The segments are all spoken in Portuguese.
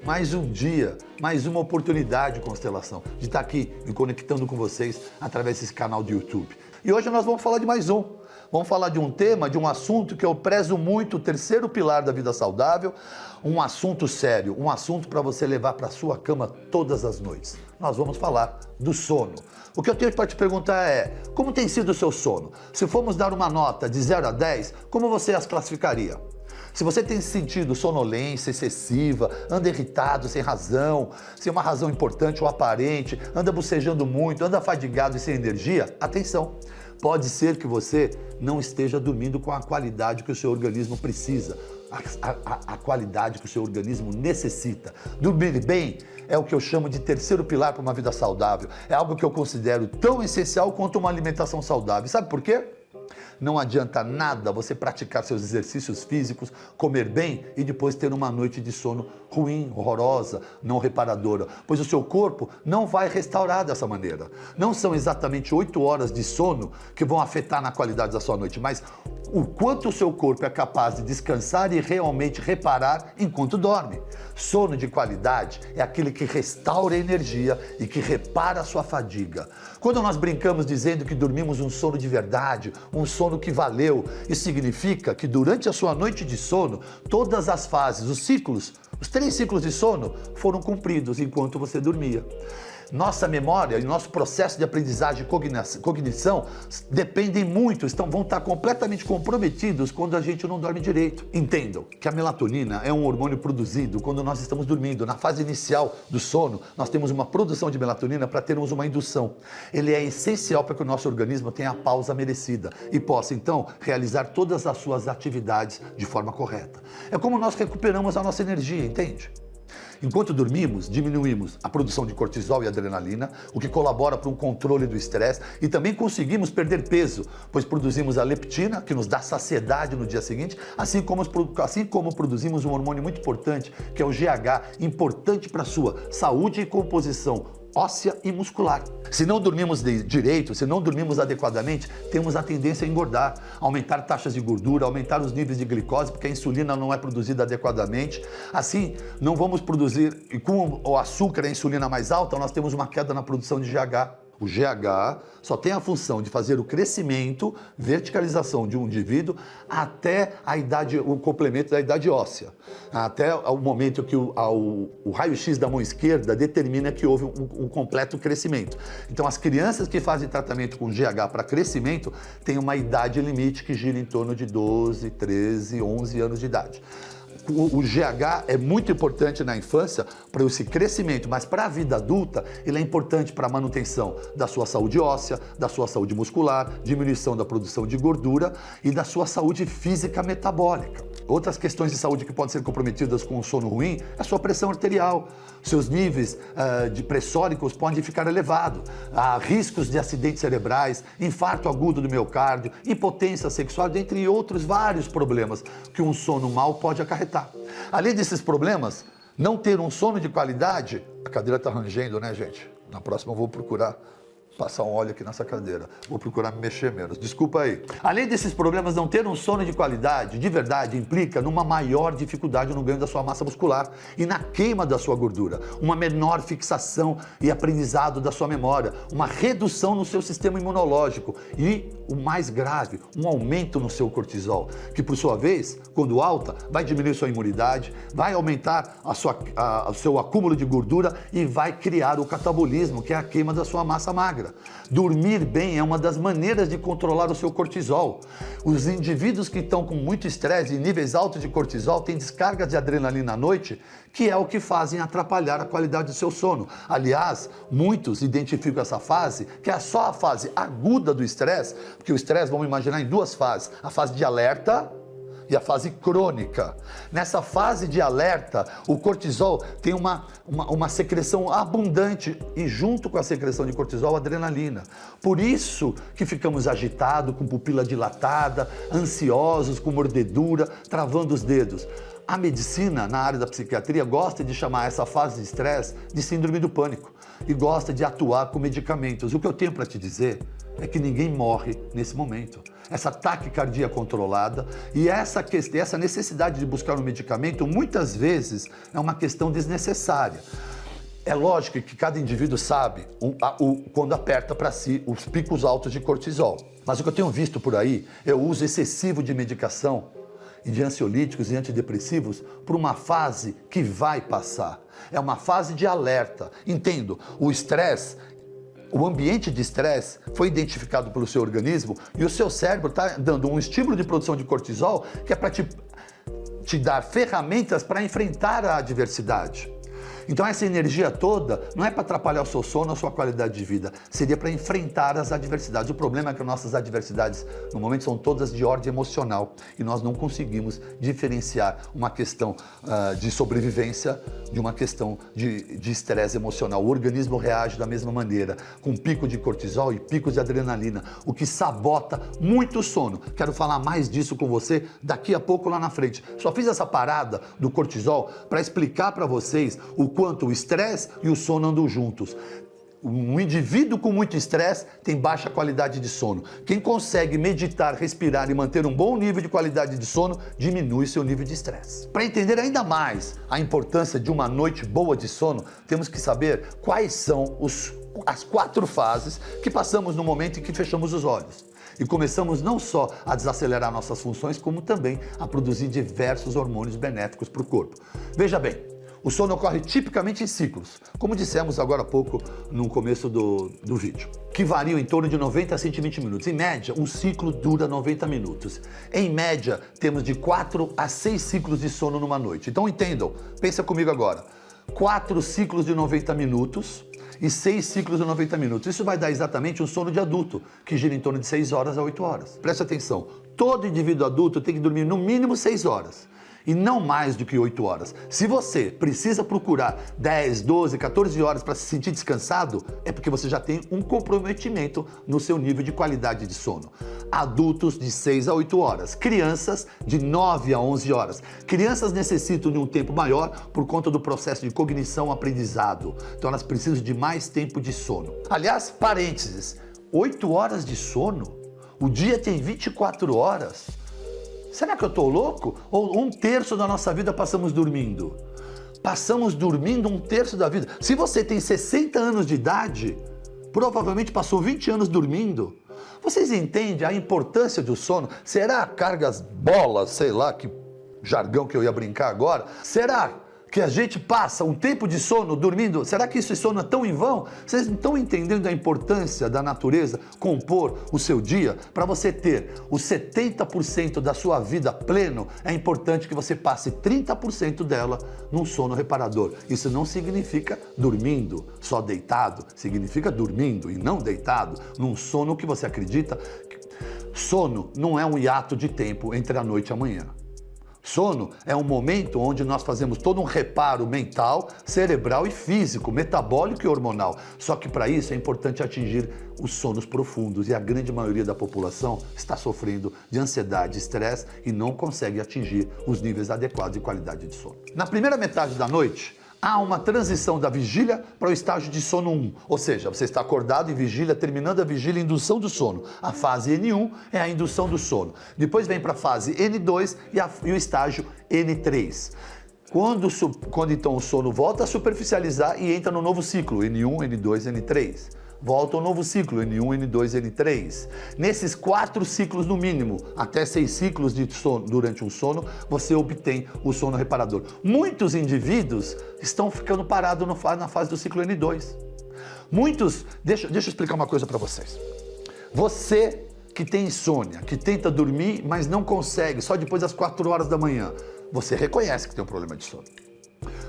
mais um dia, mais uma oportunidade, Constelação, de estar aqui me conectando com vocês através desse canal do YouTube. E hoje nós vamos falar de mais um. Vamos falar de um tema, de um assunto que eu prezo muito, o terceiro pilar da vida saudável, um assunto sério, um assunto para você levar para a sua cama todas as noites. Nós vamos falar do sono. O que eu tenho para te perguntar é, como tem sido o seu sono? Se formos dar uma nota de 0 a 10, como você as classificaria? Se você tem sentido sonolência excessiva, anda irritado, sem razão, sem uma razão importante ou aparente, anda bocejando muito, anda fadigado e sem energia, atenção! Pode ser que você não esteja dormindo com a qualidade que o seu organismo precisa, a qualidade que o seu organismo necessita. Dormir bem é o que eu chamo de terceiro pilar para uma vida saudável. É algo que eu considero tão essencial quanto uma alimentação saudável. Sabe por quê? Não adianta nada você praticar seus exercícios físicos, comer bem e depois ter uma noite de sono ruim, horrorosa, não reparadora, pois o seu corpo não vai restaurar dessa maneira. Não são exatamente 8 horas de sono que vão afetar na qualidade da sua noite, mas o quanto o seu corpo é capaz de descansar e realmente reparar enquanto dorme. Sono de qualidade é aquele que restaura a energia e que repara a sua fadiga. Quando nós brincamos dizendo que dormimos um sono de verdade, um sono que valeu, isso significa que durante a sua noite de sono, todas as fases, os ciclos, os 3 ciclos de sono foram cumpridos enquanto você dormia. Nossa memória e nosso processo de aprendizagem e cognição dependem muito, vão estar completamente comprometidos quando a gente não dorme direito. Entendam que a melatonina é um hormônio produzido quando nós estamos dormindo. Na fase inicial do sono, nós temos uma produção de melatonina para termos uma indução. Ele é essencial para que o nosso organismo tenha a pausa merecida e possa, então, realizar todas as suas atividades de forma correta. É como nós recuperamos a nossa energia, entende? Enquanto dormimos, diminuímos a produção de cortisol e adrenalina, o que colabora para um controle do estresse, e também conseguimos perder peso, pois produzimos a leptina, que nos dá saciedade no dia seguinte, assim como produzimos um hormônio muito importante, que é o GH, importante para a sua saúde e composição óssea e muscular. Se não dormimos direito, se não dormimos adequadamente, temos a tendência a engordar, aumentar taxas de gordura, aumentar os níveis de glicose, porque a insulina não é produzida adequadamente. Assim, não vamos produzir, e com o açúcar e a insulina mais alta, nós temos uma queda na produção de GH. O GH só tem a função de fazer o crescimento, verticalização de um indivíduo até a idade, o complemento da idade óssea. Até o momento que o raio-x da mão esquerda determina que houve um completo crescimento. Então, as crianças que fazem tratamento com GH para crescimento têm uma idade limite que gira em torno de 12, 13, 11 anos de idade. O GH é muito importante na infância para esse crescimento, mas para a vida adulta ele é importante para a manutenção da sua saúde óssea, da sua saúde muscular, diminuição da produção de gordura e da sua saúde física metabólica. Outras questões de saúde que podem ser comprometidas com o sono ruim é a sua pressão arterial. Seus níveis de pressóricos podem ficar elevados. Há riscos de acidentes cerebrais, infarto agudo do miocárdio, impotência sexual, dentre outros vários problemas que um sono mau pode acarretar. Além desses problemas, não ter um sono de qualidade... A cadeira está rangendo, né, gente? Na próxima eu vou procurar passar um óleo aqui nessa cadeira. Vou procurar me mexer menos. Desculpa aí. Além desses problemas, não ter um sono de qualidade, de verdade, implica numa maior dificuldade no ganho da sua massa muscular e na queima da sua gordura, uma menor fixação e aprendizado da sua memória, uma redução no seu sistema imunológico e, o mais grave, um aumento no seu cortisol, que por sua vez, quando alta, vai diminuir sua imunidade, vai aumentar o seu acúmulo de gordura e vai criar o catabolismo, que é a queima da sua massa magra. Dormir bem é uma das maneiras de controlar o seu cortisol. Os indivíduos que estão com muito estresse e níveis altos de cortisol têm descargas de adrenalina à noite, que é o que fazem atrapalhar a qualidade do seu sono. Aliás, muitos identificam essa fase, que é só a fase aguda do estresse, porque o estresse, vamos imaginar, em 2 fases. A fase de alerta e a fase crônica. Nessa fase de alerta, o cortisol tem uma secreção abundante e junto com a secreção de cortisol, a adrenalina. Por isso que ficamos agitados, com pupila dilatada, ansiosos, com mordedura, travando os dedos. A medicina, na área da psiquiatria, gosta de chamar essa fase de estresse de síndrome do pânico e gosta de atuar com medicamentos. O que eu tenho para te dizer é que ninguém morre nesse momento. Essa taquicardia controlada e essa necessidade de buscar um medicamento, muitas vezes, é uma questão desnecessária. É lógico que cada indivíduo sabe quando aperta para si os picos altos de cortisol. Mas o que eu tenho visto por aí é o uso excessivo de medicação e de ansiolíticos e antidepressivos por uma fase que vai passar. É uma fase de alerta. Entendo, o estresse, o ambiente de estresse foi identificado pelo seu organismo e o seu cérebro está dando um estímulo de produção de cortisol que é para te dar ferramentas para enfrentar a adversidade. Então essa energia toda não é para atrapalhar o seu sono ou a sua qualidade de vida, seria para enfrentar as adversidades. O problema é que nossas adversidades, no momento, são todas de ordem emocional e nós não conseguimos diferenciar uma questão de sobrevivência de uma questão de estresse emocional. O organismo reage da mesma maneira, com pico de cortisol e picos de adrenalina, o que sabota muito o sono. Quero falar mais disso com você daqui a pouco lá na frente. Só fiz essa parada do cortisol para explicar para vocês o quanto o estresse e o sono andam juntos. Um indivíduo com muito estresse tem baixa qualidade de sono. Quem consegue meditar, respirar e manter um bom nível de qualidade de sono, diminui seu nível de estresse. Para entender ainda mais a importância de uma noite boa de sono, temos que saber quais são as 4 fases que passamos no momento em que fechamos os olhos. E começamos não só a desacelerar nossas funções, como também a produzir diversos hormônios benéficos para o corpo. Veja bem, o sono ocorre tipicamente em ciclos, como dissemos agora há pouco no começo do vídeo, que variam em torno de 90 a 120 minutos. Em média, um ciclo dura 90 minutos. Em média, temos de 4 a 6 ciclos de sono numa noite. Então entendam, pensa comigo agora, 4 ciclos de 90 minutos e 6 ciclos de 90 minutos. Isso vai dar exatamente um sono de adulto, que gira em torno de 6 horas a 8 horas. Preste atenção, todo indivíduo adulto tem que dormir no mínimo 6 horas. E não mais do que 8 horas. Se você precisa procurar 10, 12, 14 horas para se sentir descansado, é porque você já tem um comprometimento no seu nível de qualidade de sono. Adultos de 6 a 8 horas, crianças de 9 a 11 horas. Crianças necessitam de um tempo maior por conta do processo de cognição aprendizado. Então elas precisam de mais tempo de sono. Aliás, parênteses, 8 horas de sono? O dia tem 24 horas. Será que eu estou louco? Ou 1/3 da nossa vida passamos dormindo? Passamos dormindo 1/3 da vida. Se você tem 60 anos de idade, provavelmente passou 20 anos dormindo. Vocês entendem a importância do sono? Será cargas bolas, sei lá, que jargão que eu ia brincar agora? Será que a gente passa um tempo de sono dormindo? Será que esse sono é tão em vão? Vocês não estão entendendo a importância da natureza compor o seu dia? Para você ter os 70% da sua vida pleno, é importante que você passe 30% dela num sono reparador. Isso não significa dormindo, só deitado. Significa dormindo e não deitado, num sono que você acredita. Sono não é um hiato de tempo entre a noite e a manhã. Sono é um momento onde nós fazemos todo um reparo mental, cerebral e físico, metabólico e hormonal. Só que para isso é importante atingir os sonos profundos e a grande maioria da população está sofrendo de ansiedade, estresse e não consegue atingir os níveis adequados de qualidade de sono. Na primeira metade da noite, há uma transição da vigília para o estágio de sono 1, ou seja, você está acordado em vigília, terminando a vigília, indução do sono. A fase N1 é a indução do sono. Depois vem para a fase N2 e o estágio N3. Quando então o sono volta a superficializar e entra no novo ciclo, N1, N2, N3. Volta ao novo ciclo, N1, N2, N3. Nesses 4 ciclos no mínimo, até 6 ciclos de sono, durante um sono, você obtém o sono reparador. Muitos indivíduos estão ficando parados na fase do ciclo N2. Muitos, deixa eu explicar uma coisa para vocês. Você que tem insônia, que tenta dormir, mas não consegue, só depois das 4 horas da manhã, você reconhece que tem um problema de sono.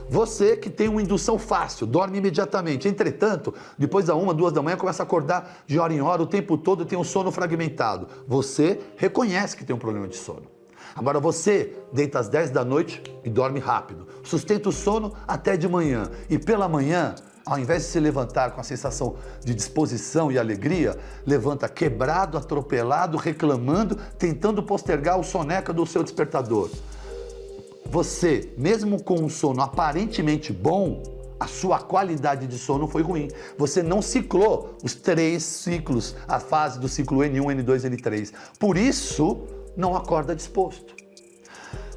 Você que tem uma indução fácil, dorme imediatamente. Entretanto, depois da 1, 2 da manhã, começa a acordar de hora em hora, o tempo todo e tem um sono fragmentado. Você reconhece que tem um problema de sono. Agora você deita às 10 da noite e dorme rápido. Sustenta o sono até de manhã. E pela manhã, ao invés de se levantar com a sensação de disposição e alegria, levanta quebrado, atropelado, reclamando, tentando postergar o soneca do seu despertador. Você, mesmo com um sono aparentemente bom, a sua qualidade de sono foi ruim. Você não ciclou os 3 ciclos, a fase do ciclo N1, N2, N3. Por isso, não acorda disposto.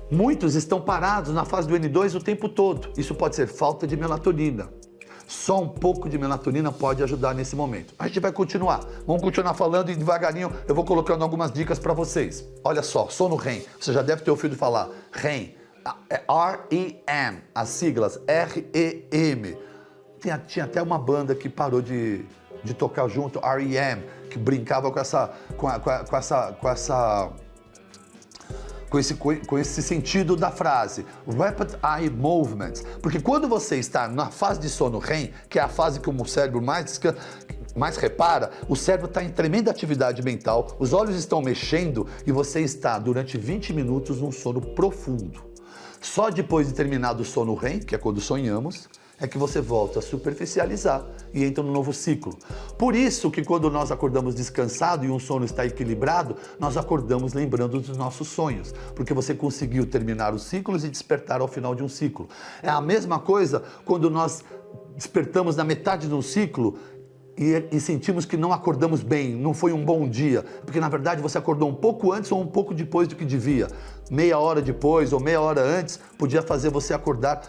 Muitos estão parados na fase do N2 o tempo todo. Isso pode ser falta de melatonina. Só um pouco de melatonina pode ajudar nesse momento. A gente vai continuar. Vamos continuar falando e devagarinho eu vou colocando algumas dicas para vocês. Olha só, sono REM. Você já deve ter ouvido falar. REM. R-E-M. As siglas R-E-M. Tinha até uma banda que parou de tocar junto, R.E.M., que brincava com esse sentido da frase, Rapid Eye Movements, porque quando você está na fase de sono REM, que é a fase que o cérebro mais repara, o cérebro está em tremenda atividade mental, os olhos estão mexendo e você está durante 20 minutos num sono profundo. Só depois de terminado o sono REM, que é quando sonhamos, é que você volta a superficializar e entra no novo ciclo. Por isso que quando nós acordamos descansado e um sono está equilibrado, nós acordamos lembrando dos nossos sonhos, porque você conseguiu terminar os ciclos e despertar ao final de um ciclo. É a mesma coisa quando nós despertamos na metade de um ciclo e sentimos que não acordamos bem, não foi um bom dia, porque na verdade você acordou um pouco antes ou um pouco depois do que devia. Meia hora depois ou meia hora antes podia fazer você acordar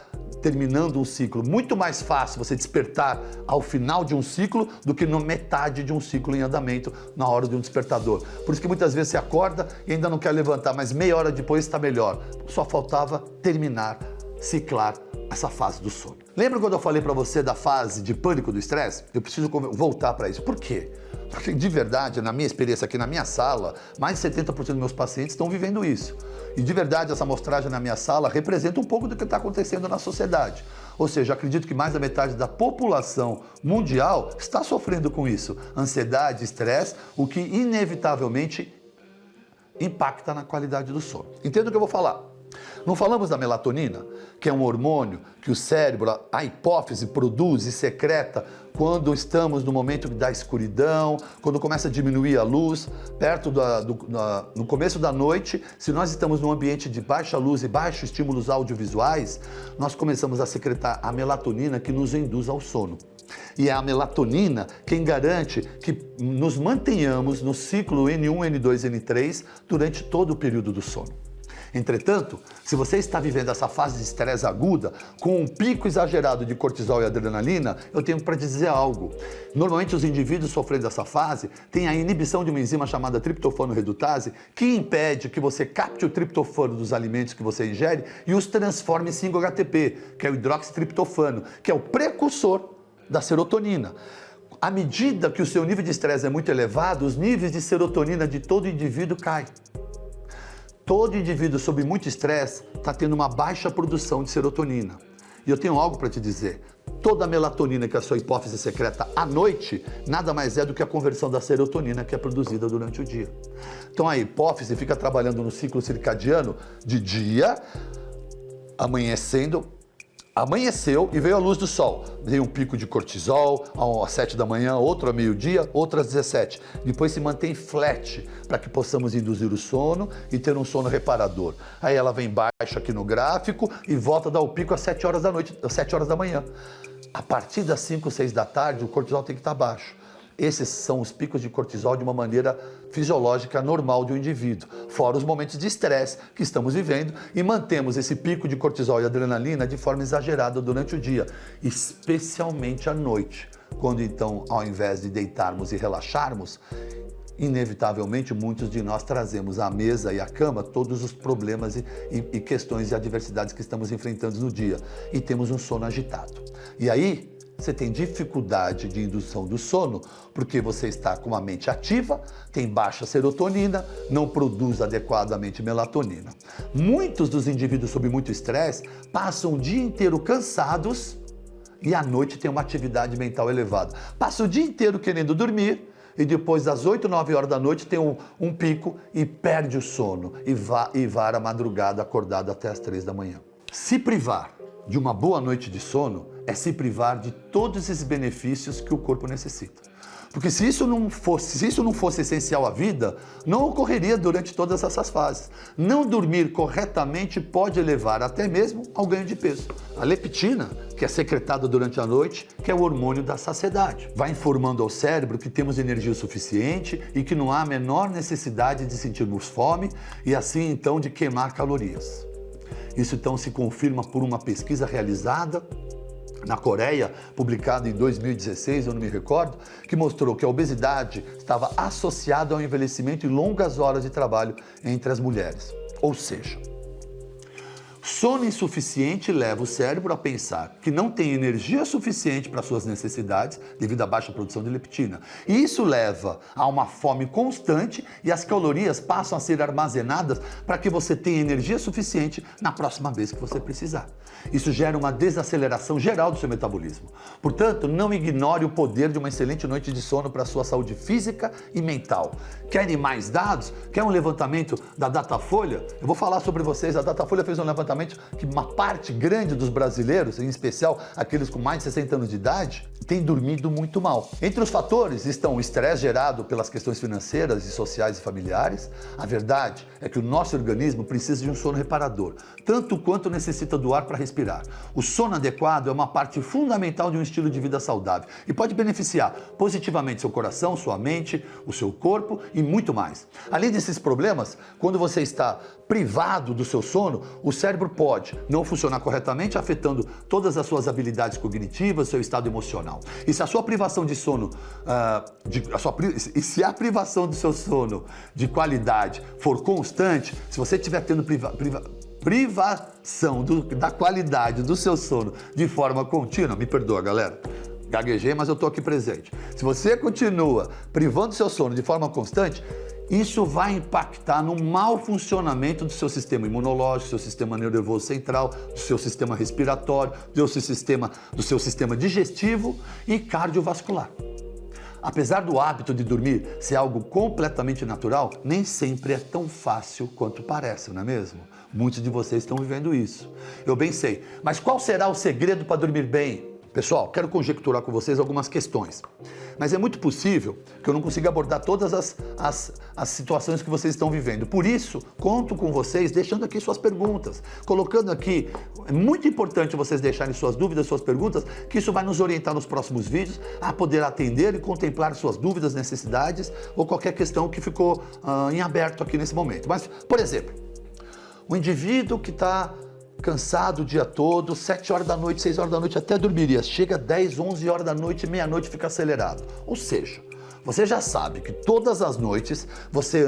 terminando um ciclo. Muito mais fácil você despertar ao final de um ciclo do que na metade de um ciclo em andamento, na hora de um despertador. Por isso que muitas vezes você acorda e ainda não quer levantar, mas meia hora depois está melhor. Só faltava terminar, ciclar essa fase do sono. Lembra quando eu falei para você da fase de pânico do estresse? Eu preciso voltar para isso. Por quê? Porque de verdade, na minha experiência aqui na minha sala, mais de 70% dos meus pacientes estão vivendo isso. E de verdade, essa amostragem na minha sala representa um pouco do que está acontecendo na sociedade. Ou seja, acredito que mais da metade da população mundial está sofrendo com isso. Ansiedade, estresse, o que inevitavelmente impacta na qualidade do sono. Entenda o que eu vou falar. Não falamos da melatonina, que é um hormônio que o cérebro, a hipófise, produz e secreta quando estamos no momento da escuridão, quando começa a diminuir a luz, no começo da noite. Se nós estamos num ambiente de baixa luz e baixos estímulos audiovisuais, nós começamos a secretar a melatonina que nos induz ao sono. E é a melatonina quem garante que nos mantenhamos no ciclo N1, N2, N3 durante todo o período do sono. Entretanto, se você está vivendo essa fase de estresse aguda, com um pico exagerado de cortisol e adrenalina, eu tenho para dizer algo. Normalmente os indivíduos sofrendo dessa fase têm a inibição de uma enzima chamada triptofano redutase, que impede que você capte o triptofano dos alimentos que você ingere e os transforme em 5-HTP, que é o hidroxitriptofano, que é o precursor da serotonina. À medida que o seu nível de estresse é muito elevado, os níveis de serotonina de todo indivíduo caem. Todo indivíduo sob muito estresse está tendo uma baixa produção de serotonina. E eu tenho algo para te dizer. Toda a melatonina que a sua hipófise secreta à noite, nada mais é do que a conversão da serotonina que é produzida durante o dia. Então a hipófise fica trabalhando no ciclo circadiano de dia, amanheceu e veio a luz do sol. Veio um pico de cortisol às 7 da manhã, outro a meio-dia, outro às 17. Depois se mantém flat para que possamos induzir o sono e ter um sono reparador. Aí ela vem baixa aqui no gráfico e volta a dar o pico às 7 horas da noite, às 7 horas da manhã. A partir das 5, 6 da tarde, o cortisol tem que estar baixo. Esses são os picos de cortisol de uma maneira fisiológica normal de um indivíduo, fora os momentos de estresse que estamos vivendo, e mantemos esse pico de cortisol e adrenalina de forma exagerada durante o dia, especialmente à noite, quando então, ao invés de deitarmos e relaxarmos, inevitavelmente muitos de nós trazemos à mesa e à cama todos os problemas e questões e adversidades que estamos enfrentando no dia, e temos um sono agitado. E aí, você tem dificuldade de indução do sono porque você está com a mente ativa, tem baixa serotonina, não produz adequadamente melatonina. Muitos dos indivíduos sob muito estresse passam o dia inteiro cansados e à noite tem uma atividade mental elevada. Passa o dia inteiro querendo dormir e depois das 8, 9 horas da noite tem um pico e perde o sono e vara a madrugada acordado até as 3 da manhã. Se privar de uma boa noite de sono é se privar de todos esses benefícios que o corpo necessita. Porque se isso não fosse essencial à vida, não ocorreria durante todas essas fases. Não dormir corretamente pode levar até mesmo ao ganho de peso. A leptina, que é secretada durante a noite, que é o hormônio da saciedade, vai informando ao cérebro que temos energia suficiente e que não há a menor necessidade de sentirmos fome e assim então de queimar calorias. Isso então se confirma por uma pesquisa realizada na Coreia, publicada em 2016, eu não me recordo, que mostrou que a obesidade estava associada ao envelhecimento e longas horas de trabalho entre as mulheres. Ou seja, sono insuficiente leva o cérebro a pensar que não tem energia suficiente para suas necessidades devido à baixa produção de leptina. E isso leva a uma fome constante e as calorias passam a ser armazenadas para que você tenha energia suficiente na próxima vez que você precisar. Isso gera uma desaceleração geral do seu metabolismo. Portanto, não ignore o poder de uma excelente noite de sono para a sua saúde física e mental. Querem mais dados? Quer um levantamento da Datafolha? Eu vou falar sobre vocês. A Datafolha fez um levantamento que uma parte grande dos brasileiros, em especial aqueles com mais de 60 anos de idade, tem dormido muito mal. Entre os fatores estão o estresse gerado pelas questões financeiras e sociais e familiares. A verdade é que o nosso organismo precisa de um sono reparador, tanto quanto necessita do ar para respirar. O sono adequado é uma parte fundamental de um estilo de vida saudável e pode beneficiar positivamente seu coração, sua mente, o seu corpo e muito mais. Além desses problemas, quando você está privado do seu sono, o cérebro pode não funcionar corretamente, afetando todas as suas habilidades cognitivas, seu estado emocional. E se a sua privação de sono, se a privação do seu sono de qualidade for constante, se você estiver tendo privação da qualidade do seu sono de forma contínua, me perdoa, galera, gaguejei, mas eu estou aqui presente. Se você continua privando seu sono de forma constante, isso vai impactar no mau funcionamento do seu sistema imunológico, do seu sistema nervoso central, do seu sistema respiratório, do seu sistema digestivo e cardiovascular. Apesar do hábito de dormir ser algo completamente natural, nem sempre é tão fácil quanto parece, não é mesmo? Muitos de vocês estão vivendo isso. Eu bem sei. Mas qual será o segredo para dormir bem? Pessoal, quero conjecturar com vocês algumas questões, mas é muito possível que eu não consiga abordar todas as situações que vocês estão vivendo. Por isso, conto com vocês deixando aqui suas perguntas, colocando aqui, é muito importante vocês deixarem suas dúvidas, suas perguntas, que isso vai nos orientar nos próximos vídeos a poder atender e contemplar suas dúvidas, necessidades ou qualquer questão que ficou em aberto aqui nesse momento. Mas, por exemplo, o indivíduo que está cansado o dia todo, 7 horas da noite, 6 horas da noite, até dormiria. Chega 10, 11 horas da noite, meia-noite, fica acelerado. Ou seja, você já sabe que todas as noites você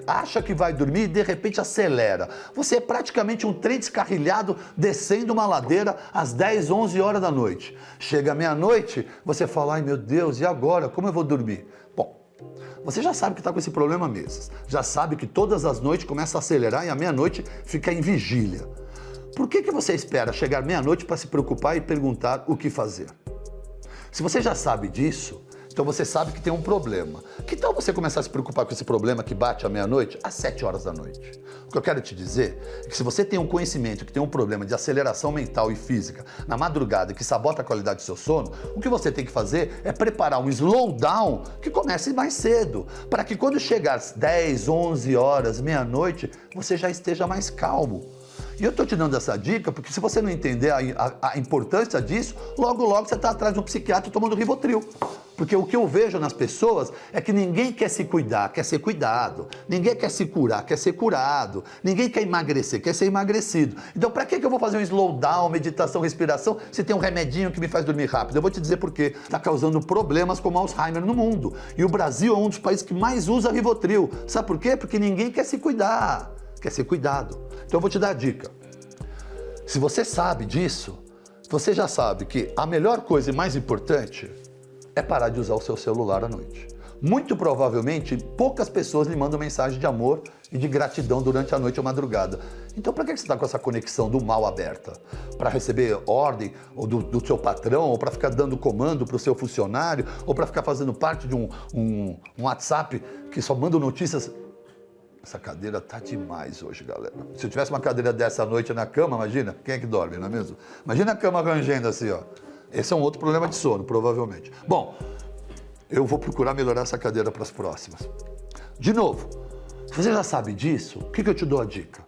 acha que vai dormir e de repente acelera. Você é praticamente um trem descarrilhado descendo uma ladeira às 10, 11 horas da noite. Chega meia-noite, você fala, ai meu Deus, e agora? Como eu vou dormir? Bom, você já sabe que está com esse problema há meses. Já sabe que todas as noites começa a acelerar e à meia-noite fica em vigília. Por que você espera chegar meia-noite para se preocupar e perguntar o que fazer? Se você já sabe disso, então você sabe que tem um problema. Que tal você começar a se preocupar com esse problema que bate à meia-noite, às 7 horas da noite? O que eu quero te dizer é que se você tem um conhecimento que tem um problema de aceleração mental e física na madrugada que sabota a qualidade do seu sono, o que você tem que fazer é preparar um slowdown que comece mais cedo, para que quando chegar às 10, 11 horas, meia-noite, você já esteja mais calmo. E eu estou te dando essa dica porque se você não entender a importância disso, logo você está atrás de um psiquiatra tomando Rivotril. Porque o que eu vejo nas pessoas é que ninguém quer se cuidar, quer ser cuidado. Ninguém quer se curar, quer ser curado. Ninguém quer emagrecer, quer ser emagrecido. Então, para que eu vou fazer um slowdown, meditação, respiração, se tem um remedinho que me faz dormir rápido? Eu vou te dizer por quê. Está causando problemas como Alzheimer no mundo. E o Brasil é um dos países que mais usa Rivotril. Sabe por quê? Porque ninguém quer se cuidar, quer ser cuidado. Então, eu vou te dar a dica. Se você sabe disso, você já sabe que a melhor coisa e mais importante é parar de usar o seu celular à noite. Muito provavelmente, poucas pessoas lhe mandam mensagem de amor e de gratidão durante a noite ou madrugada. Então, para que você está com essa conexão do mal aberta? Para receber ordem ou do seu patrão, ou para ficar dando comando para o seu funcionário, ou para ficar fazendo parte de um WhatsApp que só manda notícias? Essa cadeira tá demais hoje, galera. Se eu tivesse uma cadeira dessa à noite na cama, imagina, quem é que dorme, não é mesmo? Imagina a cama rangendo assim, ó. Esse é um outro problema de sono, provavelmente. Bom, eu vou procurar melhorar essa cadeira para as próximas. De novo, se você já sabe disso, o que eu te dou a dica?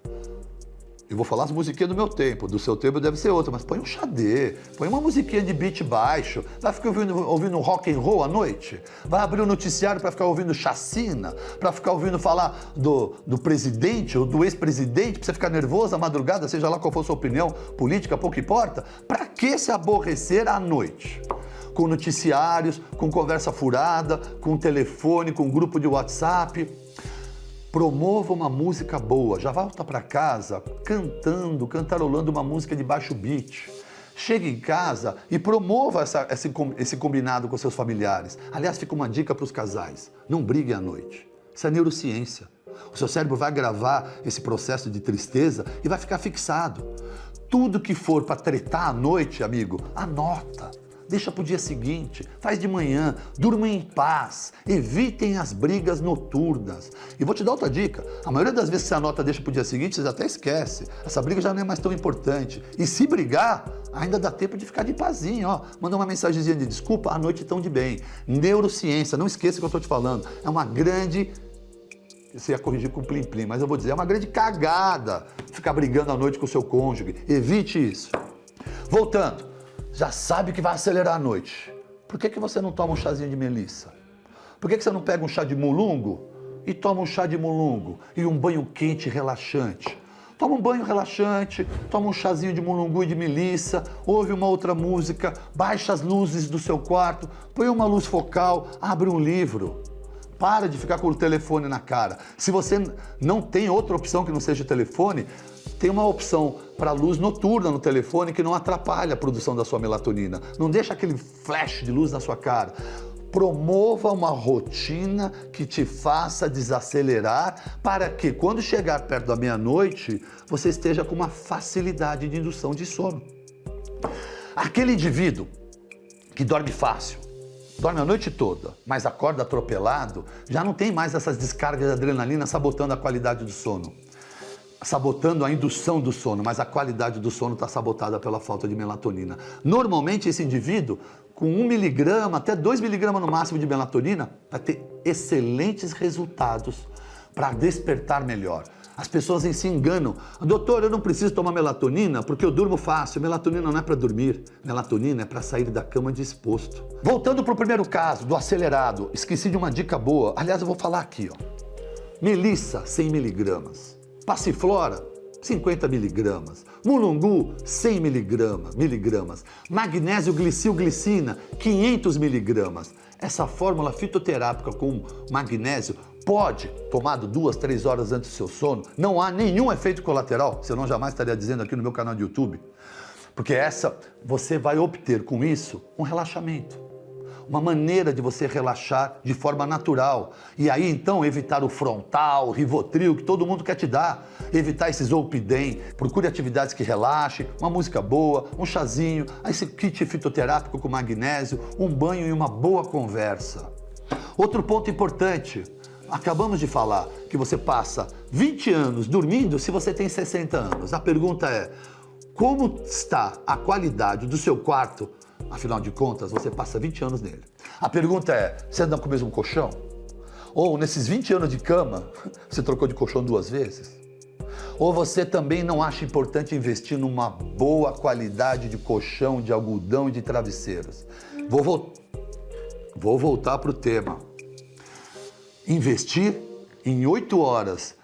Eu vou falar as musiquinhas do meu tempo, do seu tempo deve ser outra, mas põe um xadê, põe uma musiquinha de beat baixo, vai ficar ouvindo rock and roll à noite? Vai abrir o noticiário para ficar ouvindo chacina? Para ficar ouvindo falar do presidente ou do ex-presidente, para você ficar nervoso à madrugada, seja lá qual for a sua opinião política, pouco importa? Para que se aborrecer à noite? Com noticiários, com conversa furada, com telefone, com grupo de WhatsApp. Promova uma música boa, já volta para casa cantando, cantarolando uma música de baixo beat. Chegue em casa e promova esse combinado com seus familiares. Aliás, fica uma dica para os casais, não briguem à noite. Isso é neurociência. O seu cérebro vai gravar esse processo de tristeza e vai ficar fixado. Tudo que for para tretar à noite, amigo, anota. Deixa para o dia seguinte, faz de manhã, durma em paz, evitem as brigas noturnas. E vou te dar outra dica, a maioria das vezes que você anota deixa para o dia seguinte, você até esquece, essa briga já não é mais tão importante. E se brigar, ainda dá tempo de ficar de pazinho, ó. Manda uma mensagenzinha de desculpa, à noite tão de bem. Neurociência, não esqueça o que eu estou te falando, é uma grande... Você ia corrigir com plim-plim, mas eu vou dizer, é uma grande cagada ficar brigando à noite com o seu cônjuge. Evite isso. Voltando. Já sabe que vai acelerar a noite. Por que você não toma um chazinho de melissa? Por que você não pega um chá de mulungo e toma um chá de mulungo e um banho quente e relaxante? Toma um banho relaxante, toma um chazinho de mulungu e de melissa, ouve uma outra música, baixa as luzes do seu quarto, põe uma luz focal, abre um livro. Para de ficar com o telefone na cara. Se você não tem outra opção que não seja o telefone, tem uma opção para luz noturna no telefone que não atrapalha a produção da sua melatonina. Não deixa aquele flash de luz na sua cara. Promova uma rotina que te faça desacelerar para que, quando chegar perto da meia-noite, você esteja com uma facilidade de indução de sono. Aquele indivíduo que dorme fácil, dorme a noite toda, mas acorda atropelado, já não tem mais essas descargas de adrenalina sabotando a qualidade do sono. Sabotando a indução do sono, mas a qualidade do sono está sabotada pela falta de melatonina. Normalmente esse indivíduo, com 1 miligrama até 2 miligramas no máximo de melatonina, vai ter excelentes resultados para despertar melhor. As pessoas se enganam. Doutor, eu não preciso tomar melatonina porque eu durmo fácil. Melatonina não é para dormir. Melatonina é para sair da cama disposto. Voltando para o primeiro caso, do acelerado. Esqueci de uma dica boa. Aliás, eu vou falar aqui, ó. Melissa, 100 miligramas. Passiflora, 50 miligramas. Mulungu, 100 miligramas. Magnésio glicilglicina, 500 miligramas. Essa fórmula fitoterápica com magnésio pode, tomado 2, 3 horas antes do seu sono, não há nenhum efeito colateral, senão jamais estaria dizendo aqui no meu canal de YouTube. Porque você vai obter com isso um relaxamento. Uma maneira de você relaxar de forma natural. E aí, então, evitar o frontal, o Rivotril, que todo mundo quer te dar. Evitar esses Zolpidem. Procure atividades que relaxem, uma música boa, um chazinho, esse kit fitoterápico com magnésio, um banho e uma boa conversa. Outro ponto importante. Acabamos de falar que você passa 20 anos dormindo se você tem 60 anos. A pergunta é, como está a qualidade do seu quarto? Afinal de contas, você passa 20 anos nele. A pergunta é, você anda com o mesmo colchão? Ou nesses 20 anos de cama, você trocou de colchão 2 vezes? Ou você também não acha importante investir numa boa qualidade de colchão, de algodão e de travesseiros? Vou voltar para o tema. Investir em 8 horas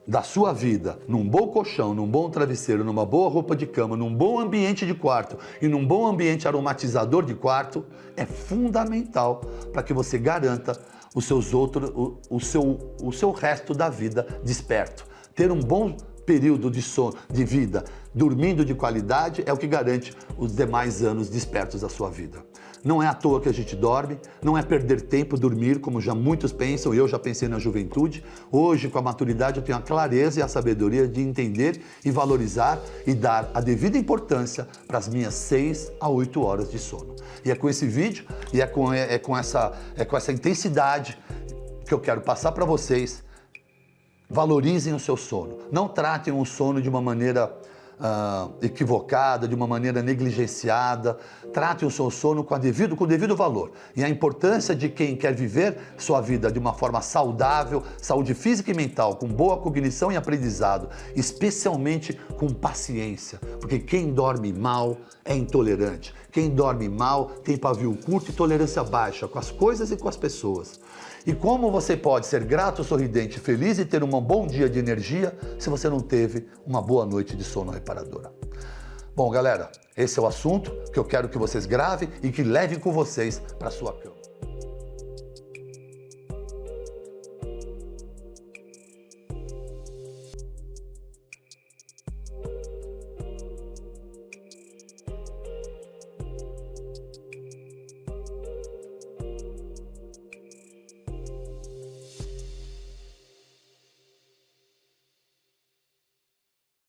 da sua vida, num bom colchão, num bom travesseiro, numa boa roupa de cama, num bom ambiente de quarto e num bom ambiente aromatizador de quarto, é fundamental para que você garanta o seu resto da vida desperto. Ter um bom período de sono, de vida, dormindo de qualidade, é o que garante os demais anos despertos da sua vida. Não é à toa que a gente dorme, não é perder tempo dormir, como já muitos pensam, eu já pensei na juventude. Hoje, com a maturidade, eu tenho a clareza e a sabedoria de entender e valorizar e dar a devida importância para as minhas 6 a 8 horas de sono. E é com esse vídeo, e é com essa intensidade que eu quero passar para vocês. Valorizem o seu sono. Não tratem o sono de uma maneira equivocada, de uma maneira negligenciada. Trate o seu sono com o devido valor. E a importância de quem quer viver sua vida de uma forma saudável, saúde física e mental, com boa cognição e aprendizado, especialmente com paciência, porque quem dorme mal é intolerante. Quem dorme mal tem pavio curto e tolerância baixa com as coisas e com as pessoas. E como você pode ser grato, sorridente, feliz e ter um bom dia de energia se você não teve uma boa noite de sono reparadora? Bom, galera, esse é o assunto que eu quero que vocês gravem e que levem com vocês para sua cama.